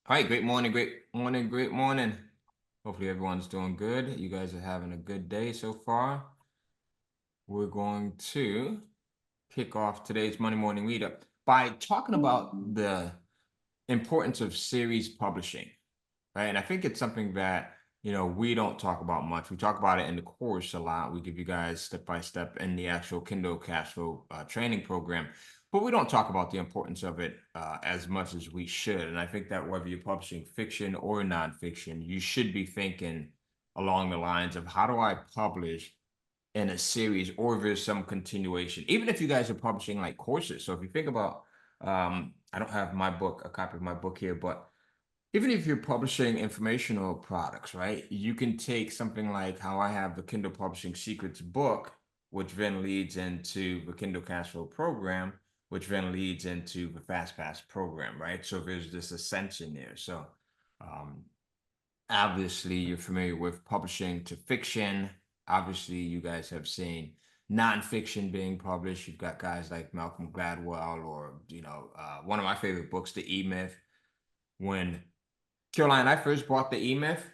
All right, great morning, great morning, great morning. Hopefully everyone's doing good. You guys are having a good day so far. We're going to kick off today's Monday morning meetup by talking about the importance of series publishing, right? And I think it's something that, we don't talk about much. We talk about it in the course a lot. We give you guys step by step in the actual Kindle cash flow training program, but we don't talk about the importance of it as much as we should. And I think that whether you're publishing fiction or nonfiction, you should be thinking along the lines of how do I publish in a series or if there's some continuation, even if you guys are publishing like courses. So if you think about, I don't have my book, a copy of my book here, but even if you're publishing informational products, right? You can take something like how I have the Kindle Publishing Secrets book, which then leads into the Kindle Cashflow program, which then leads into the FastPass program, right? So there's this ascension there. So um, obviously you're familiar with publishing to fiction. Obviously, you guys have seen nonfiction being published. You've got guys like Malcolm Gladwell, or one of my favorite books, The E-Myth. When Caroline, I first bought the E-Myth,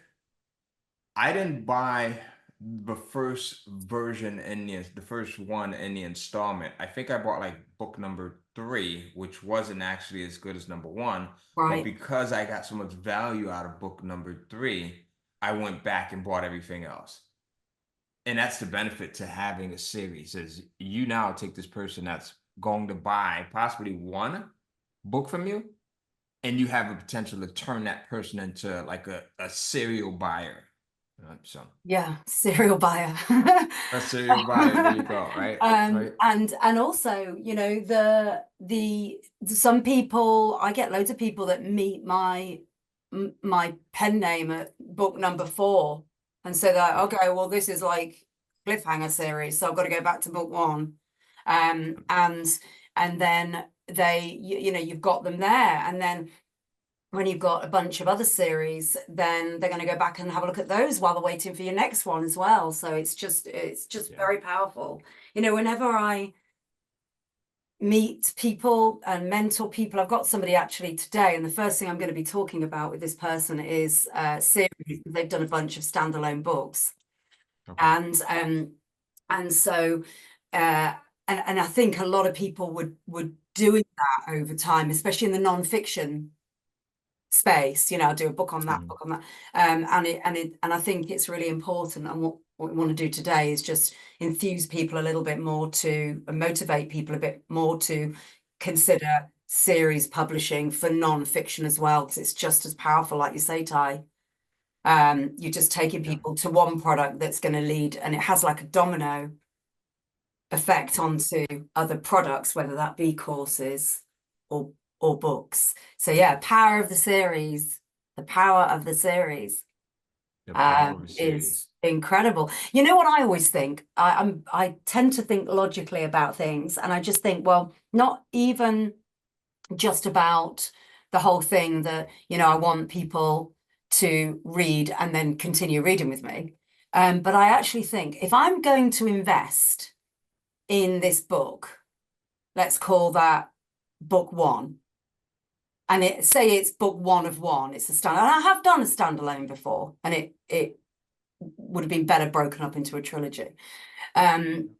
I didn't buy the first version in the first one in the installment. I think I bought like book number three, which wasn't actually as good as number one. But Right. because I got so much value out of book number three, I went back and bought everything else. And that's the benefit to having a series is you now take this person that's going to buy possibly one book from you, and you have the potential to turn that person into like a serial buyer. So Yeah, serial buyer. a serial buyer, there you go, right? Right. And also, the some people, I get loads of people that meet my pen name at book number 4, and so they're like, okay, well, this is like cliffhanger series, so I've got to go back to book 1. Um, and and then you've got them there, and then when you've got a bunch of other series, then they're going to go back and have a look at those while they're waiting for your next one as well. So it's just Yeah. very powerful. Whenever I meet people and mentor people, I've got somebody actually today, and the first thing I'm going to be talking about with this person is series. They've done a bunch of standalone books, Okay. and so uh, and I think a lot of people would doing that over time, especially in the non-fiction space. I'll do a book on that, Mhm. book on that. And I think it's really important. And what we want to do today is just enthuse people a little bit more to and motivate people a bit more to consider series publishing for non-fiction as well, because it's just as powerful, like you say, Ty. You're just taking Yeah. people to one product that's going to lead, and it has like a domino effect Yeah. onto other products, whether that be courses or books. So yeah, power of the series, the power of the series The power of a is series. incredible. You know what I always think? I tend to think logically about things, and I just think, well, not even just about the whole thing that, I want people to read and then continue reading with me. But I actually think if I'm going to invest in this book, let's call that book 1. And say it's book 1 of 1. It's a stand. And I have done a standalone before, and it would have been better broken up into a trilogy. Um,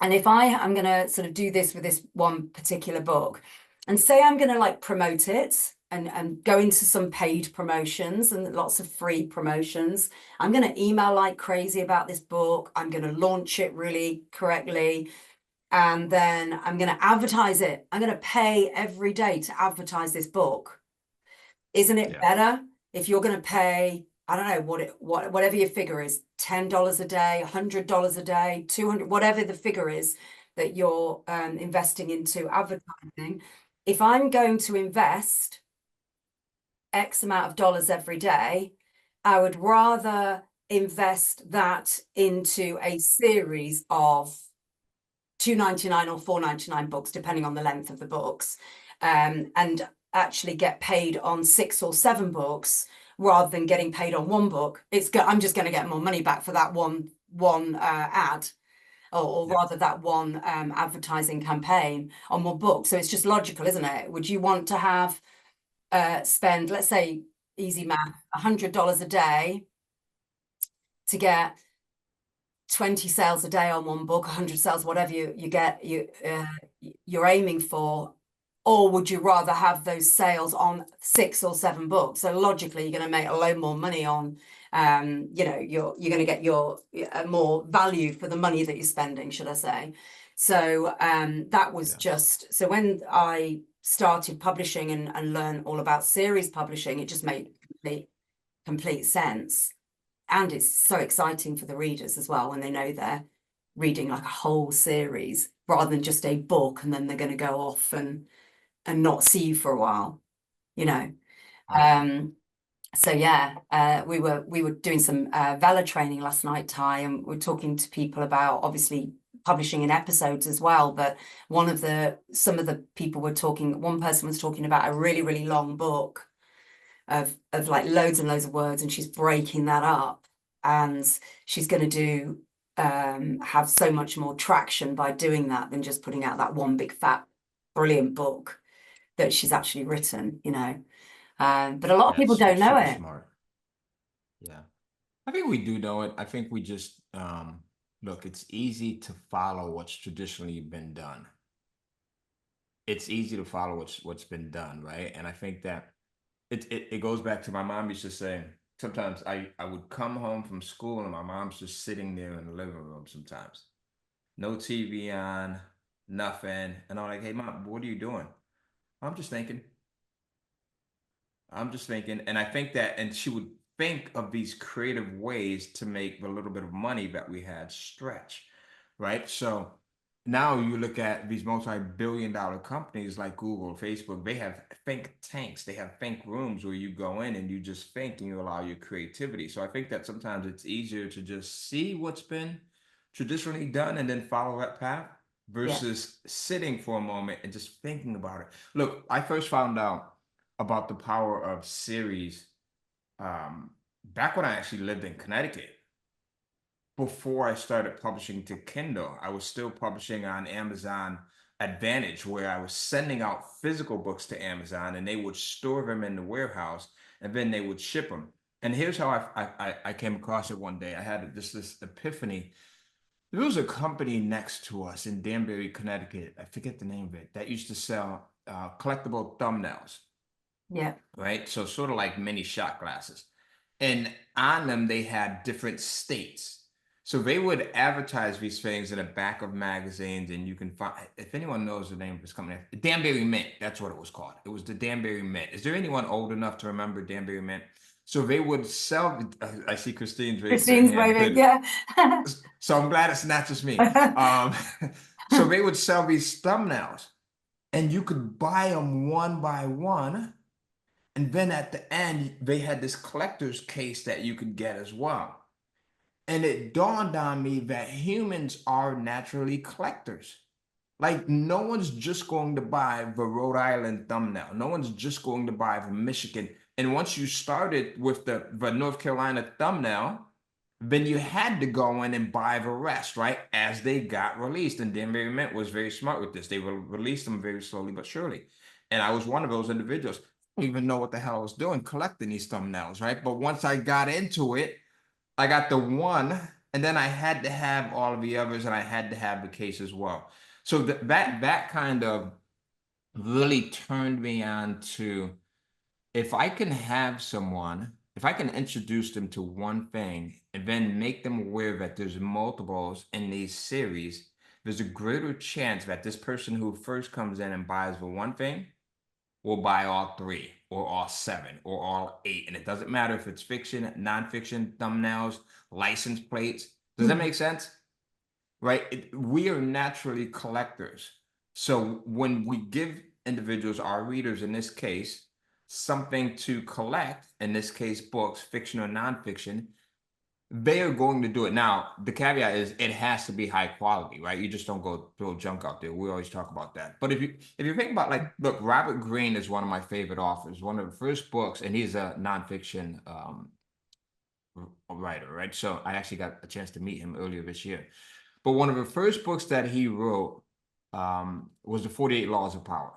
and if I am going to sort of do this with this one particular book, and say I'm going to like promote it and go into some paid promotions and lots of free promotions, I'm going to email like crazy about this book. I'm going to launch it really correctly. And then I'm going to advertise it. I'm going to pay every day to advertise this book. Isn't it Yeah. better if you're going to pay, I don't know whatever your figure is, $10 a day, $100 a day, 200, whatever the figure is that you're investing into advertising. If I'm going to invest X amount of dollars every day, I would rather invest that into a series of 2.99 or 4.99 books, depending on the length of the books, and actually get paid on 6 or 7 books rather than getting paid on one book. I'm just going to get more money back for that one ad, or Yeah. rather that one advertising campaign on one book. So it's just logical, isn't it? Would you want to have spend, let's say, easy math, $100 a day to get 20 sales a day on one book, 100 sales, whatever you're aiming for, or would you rather have those sales on 6 or 7 books? So logically, you're going to make a load more money on, you're going to get your more value for the money that you're spending, should I say? So that was Yes. just so when I started publishing and learn all about series publishing, it just made complete sense. And it's so exciting for the readers as well when they know they're reading like a whole series rather than just a book and then they're going to go off and not see you for a while, you know. Right. So yeah, we were doing some Vela training last night, Ty, and we're talking to people about obviously publishing in episodes as well. But some of the people were talking, one person was talking about a really, really long book of like loads and loads of words, and she's breaking that up, and she's going to do have so much more traction by doing that than just putting out that one big fat brilliant book that she's actually written, you know. But a lot of Yeah, people it's don't know super it. smart. Yeah. I think we do know it. I think we just look, it's easy to follow what's traditionally been done. It's easy to follow what's been done, right? And I think that it goes back to my mom used to say, sometimes I would come home from school and my mom's just sitting there in the living room sometimes. No TV on, nothing. And I'm like, hey mom, what are you doing? I'm just thinking. I'm just thinking, and I think that, and she would think of these creative ways to make the little bit of money that we had stretch, right? So now you look at these multi-billion-dollar companies like Google, Facebook, they have think tanks, they have think rooms where you go in and you just think and you allow your creativity. So I think that sometimes it's easier to just see what's been traditionally done and then follow that path Yeah, versus sitting for a moment and just thinking about it. Look, I first found out about the power of series um, back when I actually lived in Connecticut. Before I started publishing to Kindle, I was still publishing on Amazon Advantage, where I was sending out physical books to Amazon and they would store them in the warehouse and then they would ship them. And here's how I came across it one day. I had this epiphany. There was a company next to us in Danbury, Connecticut. I forget the name of it, that used to sell collectible thumbnails, yeah, right? So sort of like mini shot glasses. And on them, they had different states. So they would advertise these things in the back of magazines, and you can find, if anyone knows the name of this company, Danbury Mint, that's what it was called. It was the Danbury Mint. Is there anyone old enough to remember Danbury Mint? So they would sell, I see Christine's raising her Christine's hand. waving. Good. Yeah. So I'm glad it's not just me. So they would sell these thumbnails, and you could buy them one by one, and then at the end, they had this collector's case that you could get as well. And it dawned on me that humans are naturally collectors. Like, no one's just going to buy the Rhode Island thumbnail. No one's just going to buy the Michigan. And once you started with the North Carolina thumbnail, then you had to go in and buy the rest, right? As they got released. And Danbury Mint was very smart with this. They will release them very slowly but surely. And I was one of those individuals. I didn't even know what the hell I was doing collecting these thumbnails, right? But once I got into it, I got the one, and then I had to have all of the others, and I had to have the case as well. So that kind of really turned me on to, if I can have someone, if I can introduce them to one thing and then make them aware that there's multiples in these series, there's a greater chance that this person who first comes in and buys the one thing will buy all three or all seven or all eight. And it doesn't matter if it's fiction, nonfiction, thumbnails, license plates. Does that Hmm. make sense? Right? We are naturally collectors. So when we give individuals, our readers in this case, something to collect, in this case, books, fiction or nonfiction, they are going to do it. Now, the caveat is it has to be high quality, right? You just don't go throw junk out there. We always talk about that. But if you think about, like, look, Robert Greene is one of my favorite authors. One of the first books, and he's a nonfiction writer, right? So I actually got a chance to meet him earlier this year. But one of the first books that he wrote was the 48 Laws of Power.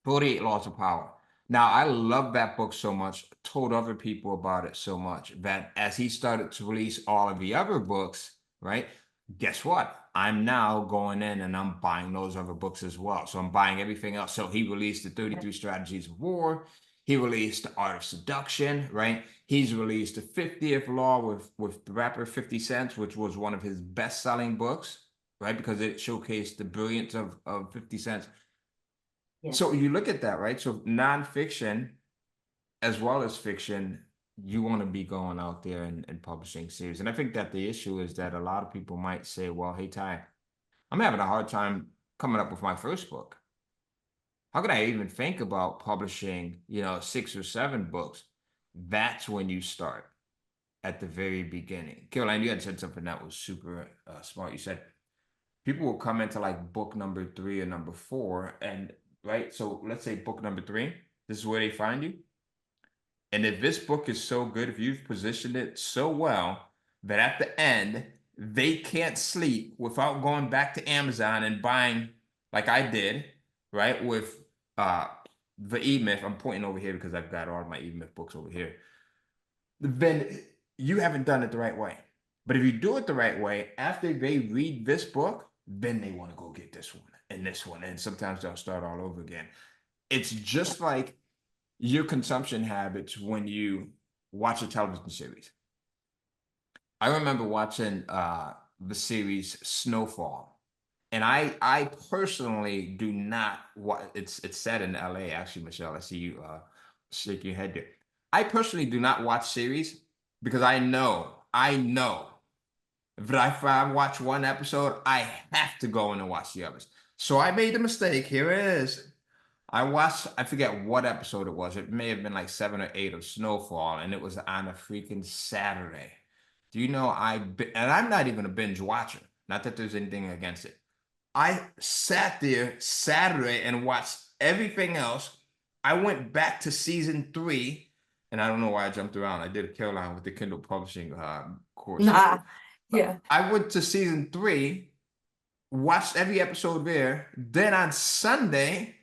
48 Laws of Power. Now, I love that book so much, told other people about it so much that as he started to release all of the other books, right? Guess what? I'm now going in and I'm buying those other books as well. So I'm buying everything else. So he released the 33 Strategies of War. He released The Art of Seduction, right? He's released The 50th Law with the rapper 50 Cent, which was one of his best-selling books, right? Because it showcased the brilliance of 50 Cent. Yeah. So you look at that, right? So nonfiction as well as fiction, you want to be going out there and publishing series. And I think that the issue is that a lot of people might say, well, hey, Ty, I'm having a hard time coming up with my first book. How could I even think about publishing, 6 or 7 books? That's when you start at the very beginning. Caroline, you had said something that was super smart. You said people will come into like book number 3 or number 4, and right. So let's say book number 3, this is where they find you. And if this book is so good, if you've positioned it so well that at the end they can't sleep without going back to Amazon and buying, like I did, right? With uh the E-Myth. I'm pointing over here because I've got all of my E-Myth books over here. Then you haven't done it the right way. But if you do it the right way, after they read this book, then they want to go get this one and this one. And sometimes they'll start all over again. It's just like your consumption habits when you watch a television series. I remember watching the series Snowfall. And I personally do not what it's set in LA actually, Michelle. I see you shake your head there. I personally do not watch series because I know that if I watch one episode, I have to go in and watch the others. So I made the mistake. Here it is. I watched, I forget what episode it was. It may have been like 7 or 8 of Snowfall, and it was on a freaking Saturday. Do you know and I'm not even a binge watcher. Not that there's anything against it. I sat there Saturday and watched everything else. I went back to season 3, and I don't know why I jumped around. I did a Caroline with the Kindle publishing course. Nah. Yeah. I went to season 3, watched every episode there. Then on Sunday,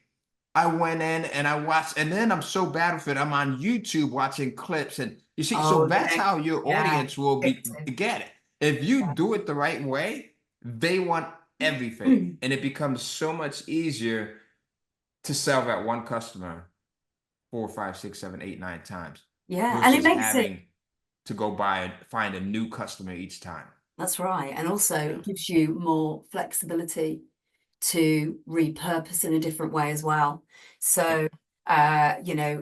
I went in and I watched, and then I'm so bad with it. I'm on YouTube watching clips, and you see, so Oh, that's how your yeah. audience will be Addictive. get it. If you Yeah. do it the right way, they want everything, and it becomes so much easier to sell that one customer 4, 5, 6, 7, 8, 9 times Yeah. And it versus makes it, having to go buy and find a new customer each time. that's right. And also Yeah. it gives you more flexibility to repurpose in a different way as well. Yep. So,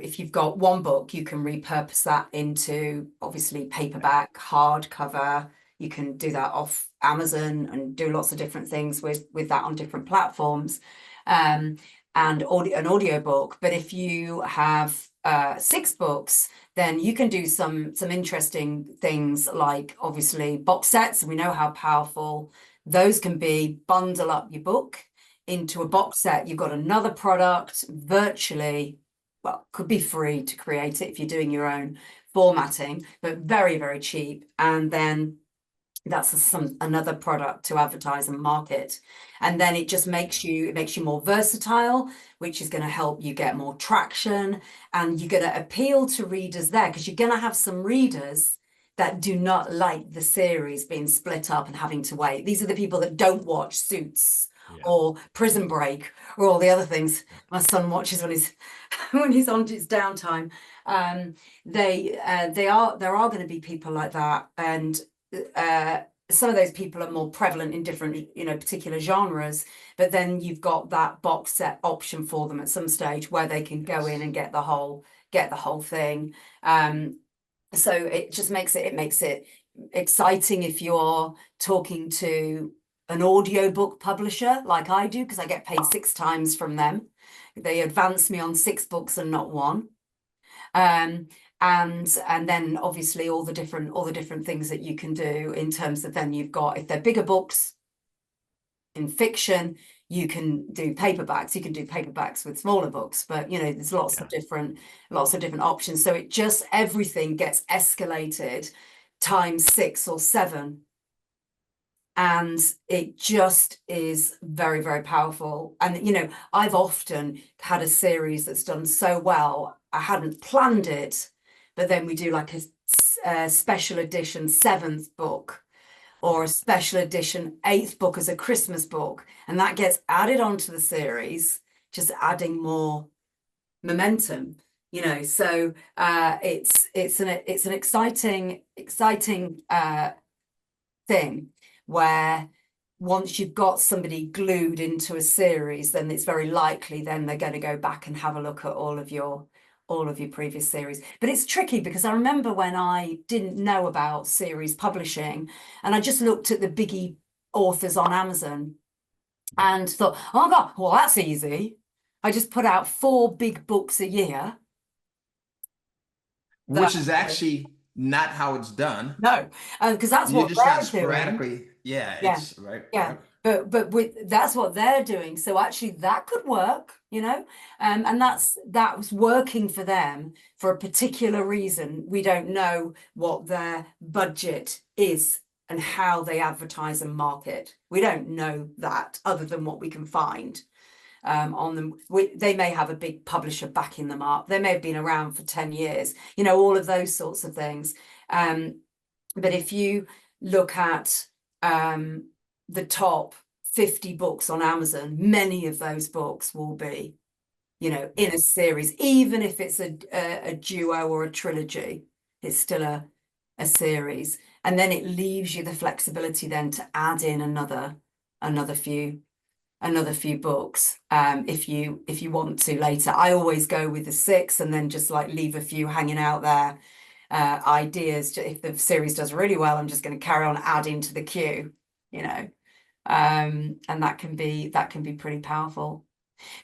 if you've got one book, you can repurpose that into obviously paperback, hardcover. You can do that off Amazon and do lots of different things with that on different platforms. Um, and an audiobook. But if you have 6 books, then you can do some interesting things like obviously box sets. We know how powerful those can be. Bundle up your book into a box set. You've got another product virtually, well, could be free to create it if you're doing your own formatting, but very, very cheap. And then that's another product to advertise and market. And then it just makes you more versatile, which is going to help you get more traction, and you're going to appeal to readers there, because you're going to have some readers that do not like the series being split up and having to wait. These are the people that don't watch Suits Yeah. or Prison Break or all the other things Yeah. my son watches when he's when he's on his downtime. There are going to be people like that, and some of those people are more prevalent in different, particular genres, but then you've got that box set option for them at some stage where they can go in Yes. and get the whole thing. So it just makes it exciting if you're talking to an audiobook publisher like I do, because I get paid 6 times from them. They advance me on 6 books and not one. um, and then obviously all the different things that you can do in terms of, then you've got, if they're bigger books in fiction, you can do paperbacks with smaller books, but there's lots Yeah. of different options. So it just, everything gets escalated times 6 or 7, and it just is very, very powerful. And I've often had a series that's done so well, I hadn't planned it, but then we do like a special edition seventh book or a special edition eighth book as a Christmas book, and that gets added onto the series, just adding more momentum. So it's an exciting thing where once you've got somebody glued into a series, then it's very likely then they're going to go back and have a look at all of your previous series. But it's tricky because I remember when I didn't know about series publishing and I just looked at the biggie authors on Amazon and thought, oh God, well, that's easy. I just put out 4 big books a year. That, Which is actually not how it's done. no, because that's You're what just not they're doing. sporadically. Yeah, Yeah, it's right. yeah. Yep. But that's what they're doing. So actually that could work, and that was working for them for a particular reason. We don't know what their budget is and how they advertise and market. We don't know that other than what we can find on them. They may have a big publisher backing them up. They may have been around for 10 years, all of those sorts of things. But if you look at the top 50 books on Amazon, many of those books will be, in a series, even if it's a duo or a trilogy, it's still a series. And then it leaves you the flexibility then to add in another few books if you want to later. I always go with the 6 and then just like leave a few hanging out there, ideas. If the series does really well, I'm just going to carry on adding to the queue, and that can be pretty powerful.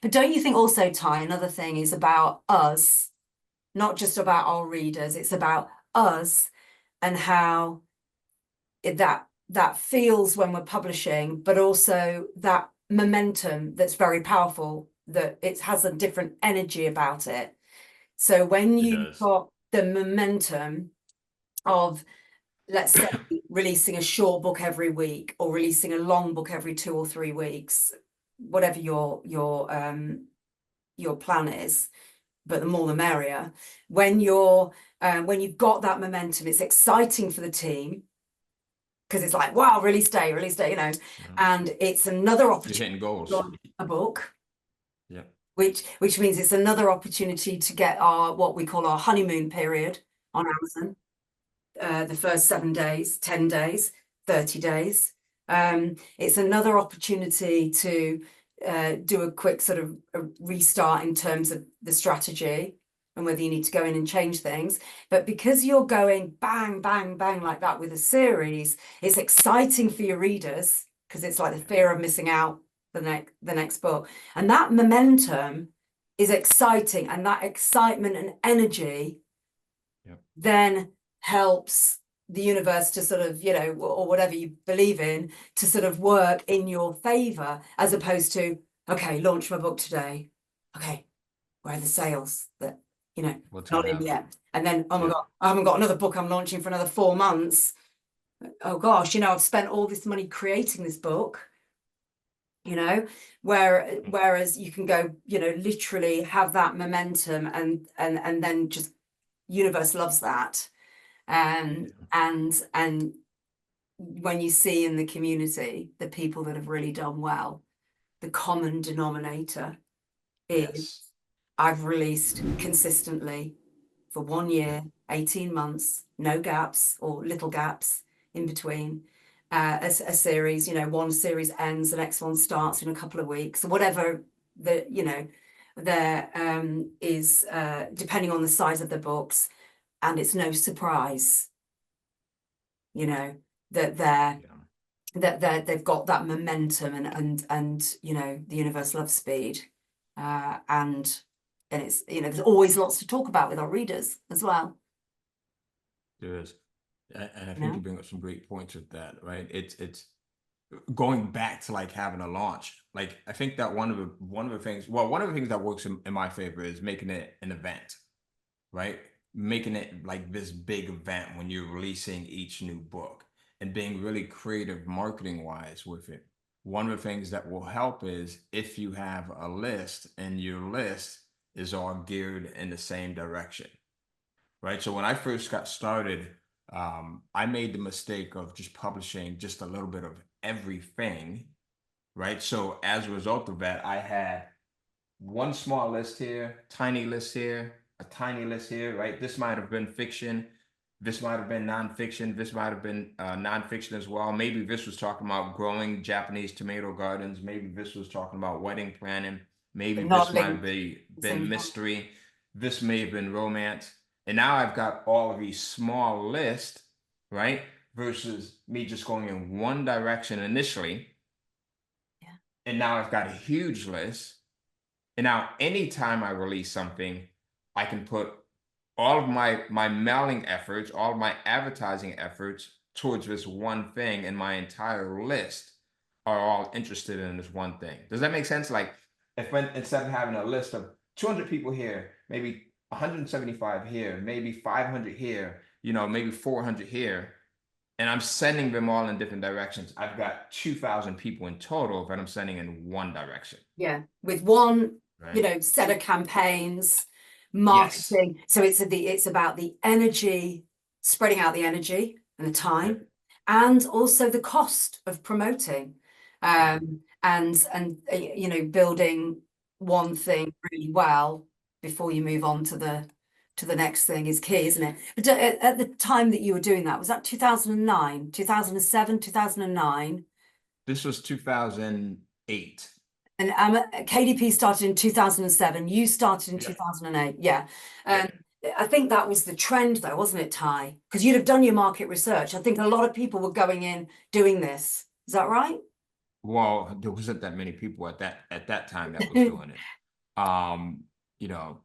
But don't you think also, Ty, another thing is about us, not just about our readers, it's about us and how that feels when we're publishing, but also that momentum that's very powerful, that it has a different energy about it. So when It you've does. got the momentum of, let's say, releasing a short book every week or releasing a long book every 2 or 3 weeks, whatever your plan is, but the more the merrier. When you've got that momentum, it's exciting for the team because it's like, wow, release day, Yeah. and it's another You're opportunity hitting to goals. launch a book, Yeah. which means it's another opportunity to get our what we call our honeymoon period on Amazon. The first 7 days, 10 days, 30 days. It's another opportunity to do a quick sort of a restart in terms of the strategy and whether you need to go in and change things. But because you're going bang, bang, bang like that with a series, it's exciting for your readers because it's like the fear of missing out the next book. And that momentum is exciting, and that excitement and energy then helps the universe to sort of, or whatever you believe in, to sort of work in your favor, as opposed to, okay, launch my book today. Okay, where are the sales? That, What's not gonna in happen? yet. And then, oh my Yeah. God, I haven't got another book I'm launching for another 4 months. Oh gosh, I've spent all this money creating this book, whereas you can go, literally have that momentum and then just universe loves that. And when you see in the community the people that have really done well, the common denominator is Yes. I've released consistently for 1 year, 18 months, no gaps or little gaps in between. A series, one series ends, the next one starts in a couple of weeks, or whatever there is, depending on the size of the books, and it's no surprise, that they've got that momentum and the universe loves speed, and it's there's always lots to talk about with our readers as well. There is. And I you think you know bring up some great points with that, right? It's going back to like having a launch. Like I think that one of the things, well, one of the things that works in my favor is making it an event, right? Making it like this big event when you're releasing each new book and being really creative marketing wise with it. One of the things that will help is if you have a list and your list is all geared in the same direction, right? So when I first got started, I made the mistake of just publishing just a little bit of everything, right? So as a result of that, I had one small list here, tiny list here, a tiny list here, right? This might have been fiction. This might have been nonfiction. This might have been nonfiction as well. Maybe this was talking about growing Japanese tomato gardens. Maybe this was talking about wedding planning. Maybe But not this might have linked been, at the been same time. mystery. This may have been romance. And now I've got all of these small lists, right? Versus me just going in one direction initially. Yeah. And now I've got a huge list. And now anytime I release something, I can put all of my mailing efforts, all of my advertising efforts towards this one thing, and my entire list are all interested in this one thing. Does that make sense? Like if when instead of having a list of 200 people here, maybe 175 here, maybe 500 here, maybe 400 here, and I'm sending them all in different directions. I've got 2,000 people in total that I'm sending in one direction, Yeah, with one, right? set of campaigns, Yes. marketing. So it's about the energy, spreading out the energy and the Yep. time, and also the cost of promoting, Mhm. building one thing really well before you move on to the next thing is key, isn't it? But at the time that you were doing that, was that 2009, 2007, 2009? This was 2008. And KDP started in 2007. You started in Yep. 2008. Yeah. Yep. And I think that was the trend, though, wasn't it, Ty? Because you'd have done your market research. I think a lot of people were going in doing this. Is that right? Well, there wasn't that many people at that time that was doing it. Um, you know,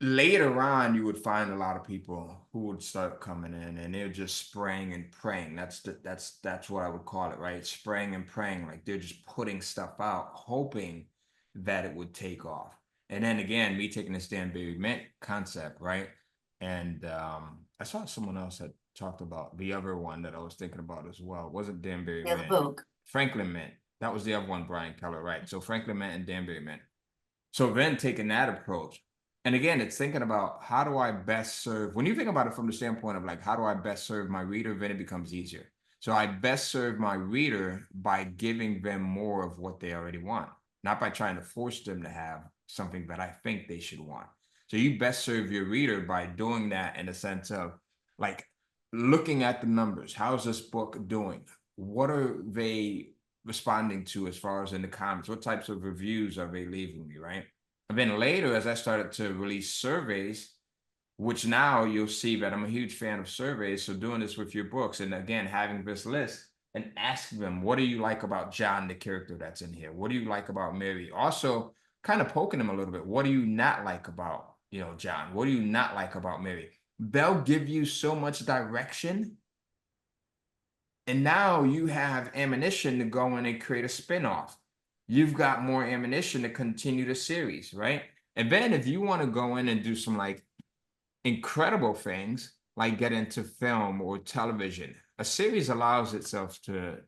Later on, you would find a lot of people who would start coming in and they're just spraying and praying. That's what I would call it, right? Spraying and praying, like they're just putting stuff out, hoping that it would take off. And then again, me taking this Danbury Mint concept, right? And I saw someone else that talked about the other one that I was thinking about as well. It wasn't Danbury The other Mint, book. Franklin Mint. That was the other one, Brian Keller, right? So Franklin Mint and Danbury Mint. So then taking that approach, and again, it's thinking about how do I best serve, when you think about it from the standpoint of like, how do I best serve my reader, then it becomes easier. So I best serve my reader by giving them more of what they already want, not by trying to force them to have something that I think they should want. So you best serve your reader by doing that in a sense of like looking at the numbers. How's this book doing? What are they responding to as far as in the comments? What types of reviews are they leaving me, right? And then later, as I started to release surveys, which now you'll see that I'm a huge fan of surveys. So doing this with your books, and again, having this list and ask them, what do you like about John, the character that's in here? What do you like about Mary? Also, kind of poking them a little bit. What do you not like about, John? What do you not like about Mary? They'll give you so much direction. And now you have ammunition to go in and create a spinoff. You've got more ammunition to continue the series, right? And then if you want to go in and do some like incredible things, like get into film or television, a series allows itself to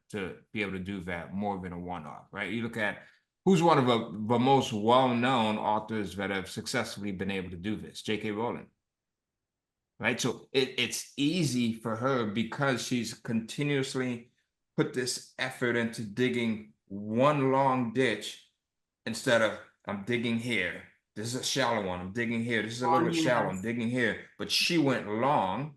be able to do that more than a one-off, right? You look at who's one of the most well-known authors that have successfully been able to do this, J.K. Rowling, right? So it's easy for her because she's continuously put this effort into digging one long ditch instead of I'm digging here. This is a shallow one. I'm digging here. This is a little One bit shallow. universe. I'm digging here. But she went long.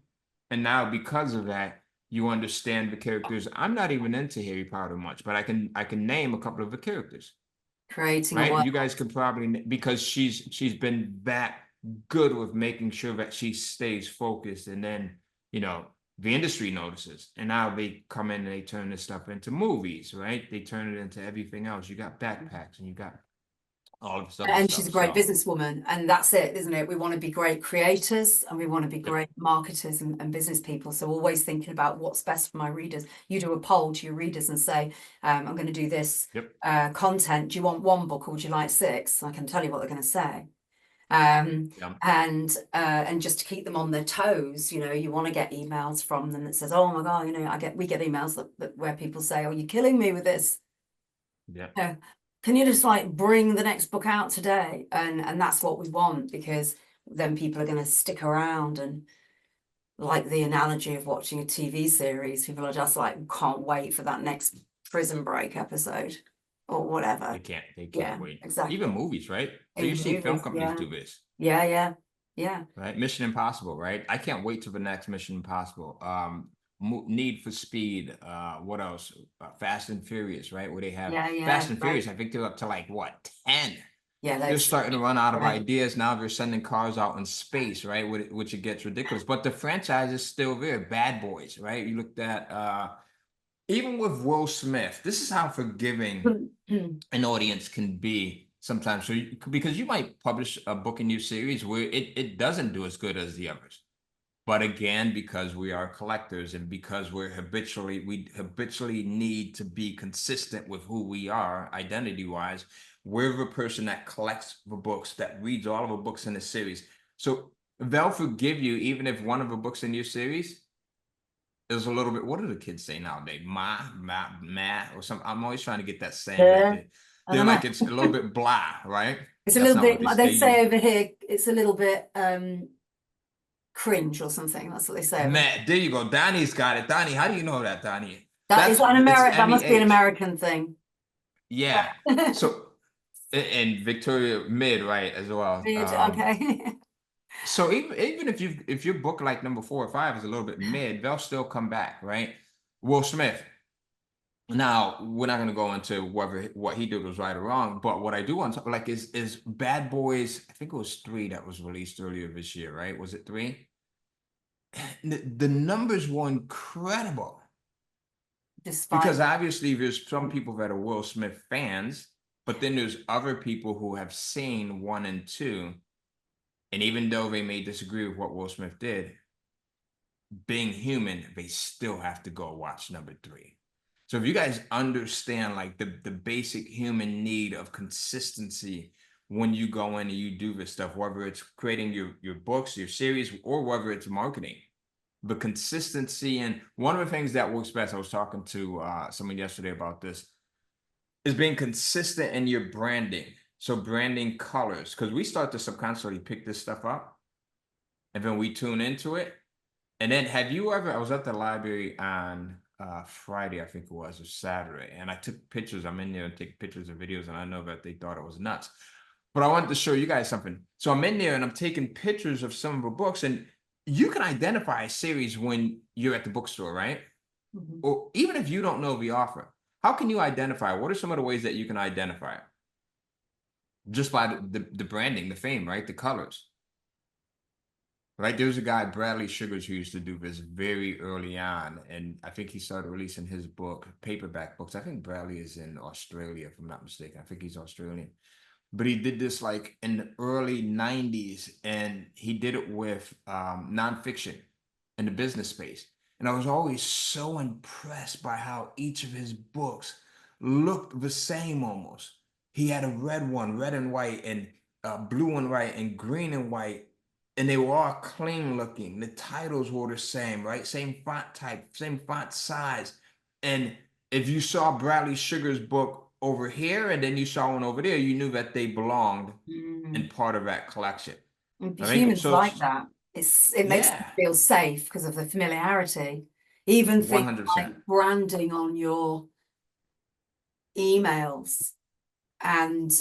And now because of that, you understand the characters. I'm not even into Harry Potter much, but I can name a couple of the characters, Creating a right? world. You guys can probably because she's been that good with making sure that she stays focused, and then the industry notices, and now they come in and they turn this stuff into movies, right? They turn it into everything else. You got backpacks and you got all this other And she's a stuff. great So businesswoman, and that's it, isn't it? We want to be great creators and we want to be yep, great marketers and business people. So always thinking about what's best for my readers. You do a poll to your readers and say, I'm going to do this yep, content. Do you want one book or would you like six? I can tell you what they're going to say. Um, yep, and just to keep them on their toes, you want to get emails from them that says, oh my God, we get emails that where people say, oh, you're killing me with this. yep. Because can you just like bring the next book out today? And that's what we want, because then people are going to stick around. And like the analogy of watching a TV series, people are just like, can't wait for that next Prison Break episode or whatever. They can't Yeah, wait. Even exactly. movies, right? So you Even see film movies, companies yeah. do this, Yeah, yeah, yeah. right? Mission Impossible, right? I can't wait till the next Mission Impossible. Need for Speed. What else? Fast and Furious, right? Where they have Yeah, Fast yeah, and right. Furious. I think they're up to like what, 10. Yeah, They're those, starting to run out of right. ideas now. They're sending cars out in space, right? Which it gets ridiculous. But the franchise is still there. Bad Boys, right? You looked at even with Will Smith. This is how forgiving an audience can be sometimes. So because you might publish a book in your series where it doesn't do as good as the others. But again, because we are collectors and because we habitually need to be consistent with who we are identity-wise, we're the person that collects the books, that reads all of the books in the series. So they'll forgive you even if one of the books in your series is a little bit, what do the kids say nowadays? Ma, or something. I'm always trying to get that saying that Yeah, I they're don't know. like it's a little bit blah, right? It's a That's little not bit, what they say. they They use say over here, it's a little bit cringe or something. That's what they say over here. Matt, there you go. Donnie's got it. Donnie, how do you know that, Donnie? That is That's that an it's American, that must be an MEH. American thing. Yeah. So and Victoria Mid, right, as well. Weird, okay. So even if your book like number 4 or 5 is a little bit mid, they'll still come back, right? Will Smith. Now we're not gonna go into whether what he did was right or wrong, but what I do want to like is Bad Boys. I think it was 3 that was released earlier this year, right? Was it 3? The numbers were incredible. Despite, Because obviously there's some people that are Will Smith fans, but then there's other people who have seen 1 and 2, and even though they may disagree with what Will Smith did, being human, they still have to go watch number 3. So if you guys understand like the basic human need of consistency when you go in and you do this stuff, whether it's creating your books, your series, or whether it's marketing, the consistency. And one of the things that works best, I was talking to someone yesterday about this, is being consistent in your branding. So branding colors, because we start to subconsciously pick this stuff up and then we tune into it. And then have you ever, I was at the library on Friday, I think it was, or Saturday, and I took pictures. I'm in there and take pictures and videos, and I know that they thought it was nuts. But I wanted to show you guys something. So I'm in there and I'm taking pictures of some of the books, and you can identify a series when you're at the bookstore, right? Mhm. Or even if you don't know the author, how can you identify? What are some of the ways that you can identify it? Just by the branding, the fame, right? The colors, right? There's a guy, Bradley Sugars, who used to do this very early on. And I think he started releasing his book, paperback books. I think Bradley is in Australia, if I'm not mistaken. I think he's Australian. But he did this like in the early 90s, and he did it with nonfiction in the business space. And I was always so impressed by how each of his books looked the same almost. He had a red one, red and white, and blue and white, and green and white, and they were all clean looking. The titles were the same, right? Same font type, same font size. And if you saw Bradley Sugar's book over here and then you saw one over there, you knew that they belonged in Mm. part of that collection. And I think humans so. like that. It makes them Yeah, feel safe because of the familiarity. Even things 100%. like branding on your emails and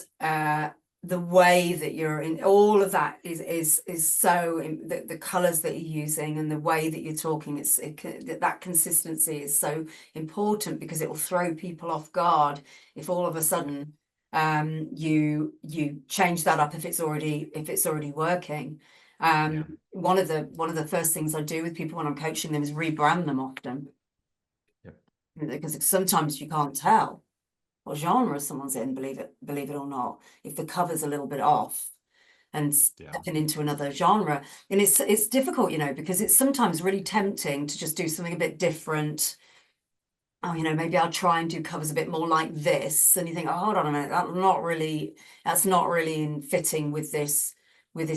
the way that you're in, all of that is so the colors that you're using and the way that you're talking, that consistency is so important, because it will throw people off guard if all of a sudden you change that up, if it's already working. Yeah, One of the first things I do with people when I'm coaching them is rebrand them often, yep, because sometimes you can't tell what genre someone's in, believe it or not, if the cover's a little bit off and yeah, stepping into another genre. And it's difficult, because it's sometimes really tempting to just do something a bit different. Oh, maybe I'll try and do covers a bit more like this. And you think, oh, hold on a minute, that's not really in fitting with this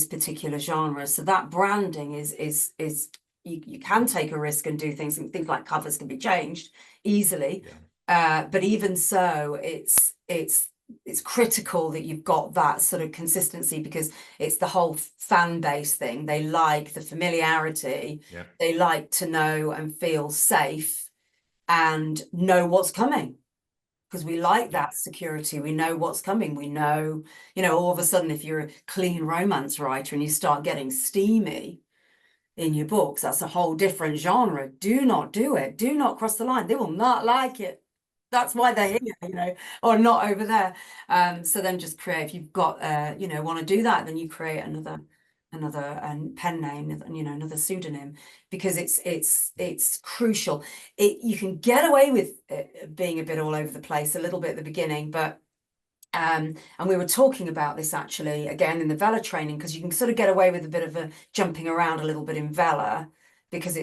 particular genre. So that branding is you can take a risk and do things, and things like covers can be changed easily. yeah, But even so, it's it's critical that you've got that sort of consistency, because it's the whole fan base thing. They like the familiarity. Yep. They like to know and feel safe and know what's coming, because we like Yep. that security. We know what's coming. We know, all of a sudden, if you're a clean romance writer and you start getting steamy in your books, that's a whole different genre. Do not do it. Do not cross the line. They will not like it. That's why they're Yep. here, or not over there. So then just create, if you've got, want to do that, then you create another pen name, another pseudonym, because it's crucial. You can get away with it being a bit all over the place a little bit at the beginning, but and we were talking about this actually again in the Vela training, because you can sort of get away with a bit of a jumping around a little bit in Vela, because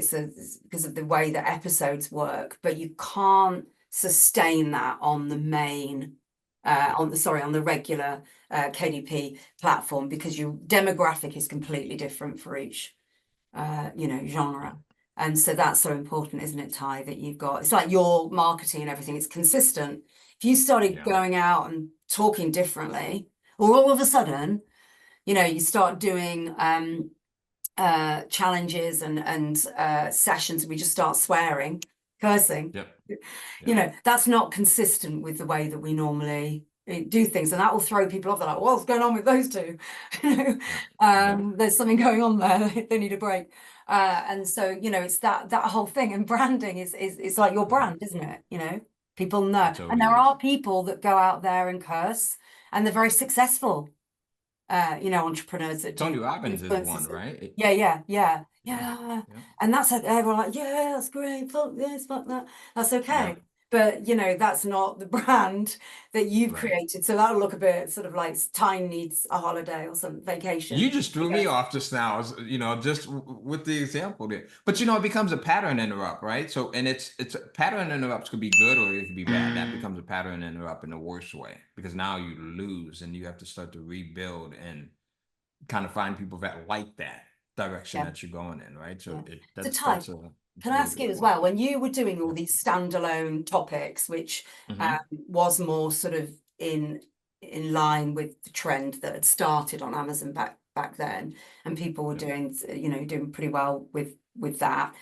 because of the way that episodes work, but you can't sustain that on the main on the regular KDP platform, because your demographic is completely different for each genre. And so that's so important, isn't it, Ty, that you've got, it's like your marketing and everything, it's consistent. If you started Yeah. going out and talking differently, or all of a sudden, you start doing challenges and sessions, we just start swearing, cursing, Yep. Yep. that's not consistent with the way that we normally do things, and that will throw people off. They're like, what's going on with those two? Yep. Yep. There's something going on there. They need a break. And so, it's that whole thing. And branding is it's like your Mhm. brand, isn't it? People know. It And totally there is. are people that go out there and curse, and they're very successful, entrepreneurs that do Tony that, Robbins is one, influencers. right? Yeah, yeah, yeah, Yeah. yeah. Yep. And that's like everyone like, yeah, that's great. Fuck this, fuck that. That's okay. Yep. But that's not the brand that you've Right. created. So that'll look a bit sort of like Time needs a holiday or some You vacation. just threw me off just now, just with the example there. But it becomes a pattern interrupt, right? So, and it's a pattern interrupts could be good or it could be bad. That becomes a pattern interrupt in the worst way, because now you lose and you have to start to rebuild and kind of find people that like that direction Yeah, that you're going in, right? So yeah. it So that's Ty, that's a it's can I a really ask good you as point. well, when you were doing all Yep. these standalone topics, which Hmm. was more sort of in line with the trend that had started on Amazon back then, and people were Yep. doing pretty well with that,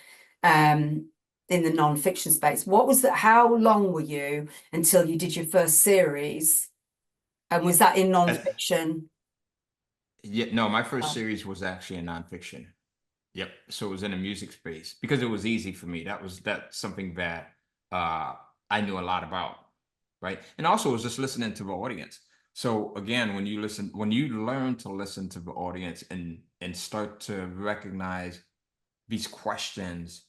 in the non-fiction space. What was that? How long were you until you did your first series? And was that in non-fiction? Yeah, no, my first Oh, series was actually in nonfiction. Yep. So it was in the music space because it was easy for me. That's something that uh I knew a lot about, right? And also it was just listening to the audience. So again, when you learn to listen to the audience and start to recognize these questions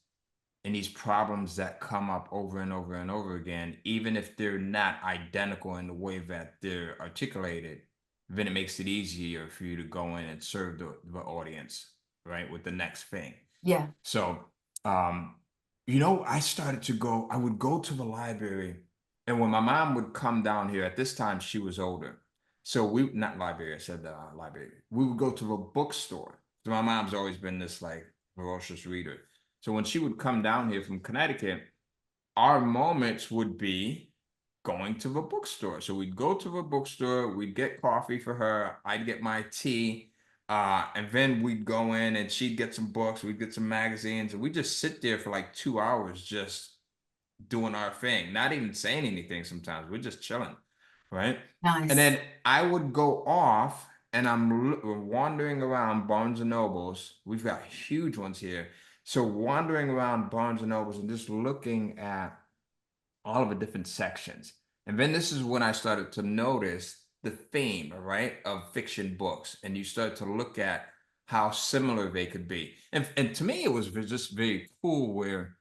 and these problems that come up over and over and over again, even if they're not identical in the way that they're articulated, then it makes it easier for you to go in and serve the audience, right, with the next thing. yeah, So, I would go to the library, and when my mom would come down here, at this time she was older. So not library, I said library. We would go to the bookstore. So my mom's always been this like ferocious reader. So when she would come down here from Connecticut, our moments would be going to the bookstore. So we'd go to the bookstore, we'd get coffee for her, I'd get my tea, and then we'd go in and she'd get some books, we'd get some magazines, and we'd just sit there for like 2 hours just doing our thing, not even saying anything sometimes. We're just chilling, right? And nice. then I would go off and wandering around Barnes and Nobles. We've got huge ones here. So wandering around Barnes and Nobles and just looking at all of the different sections. And then this is when I started to notice the theme, right, of fiction books. And you start to look at how similar they could be. And to me, it was just very cool where,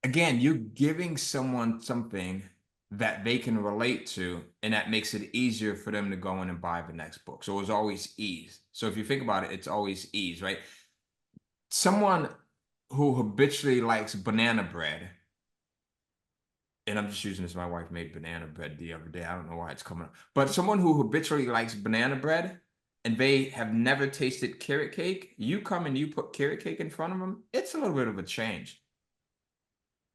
again, you're giving someone something that they can relate to, and that makes it easier for them to go in and buy the next book. So it's always ease. So if you think about it, it's always ease, right? Someone who habitually likes banana bread, and I'm just using this. My wife made banana bread the other day. I don't know why it's coming up. But someone who habitually likes banana bread and they have never tasted carrot cake, you come and you put carrot cake in front of them, it's a little bit of a change.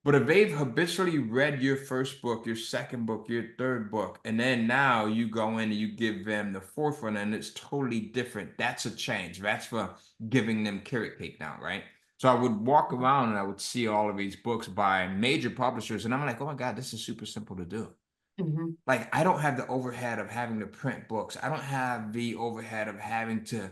But if they've habitually read your first book, your second book, your third book, and then now you go in and you give them the fourth one and it's totally different, that's a change. That's for giving them carrot cake now, right? So I would walk around and I would see all of these books by major publishers, and I'm like, oh my God, this is super simple to do. Mhm. Like I don't have the overhead of having to print books. I don't have the overhead of having to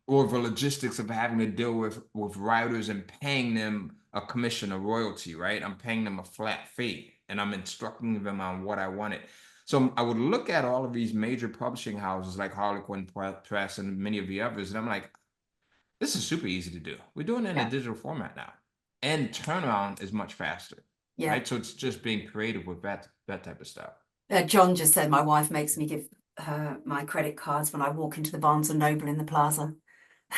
or the logistics of having to deal with writers and paying them a commission, a royalty, right? I'm paying them a flat fee and I'm instructing them on what I wanted. So I would look at all of these major publishing houses like Harlequin Press and many of the others, and I'm like, this is super easy to do. We're doing it in a Yeah, digital format now. And turnaround is much faster, yeah. right? So it's just being creative with that type of stuff. John just said my wife makes me give her my credit cards when I walk into the Barnes and Noble in the plaza.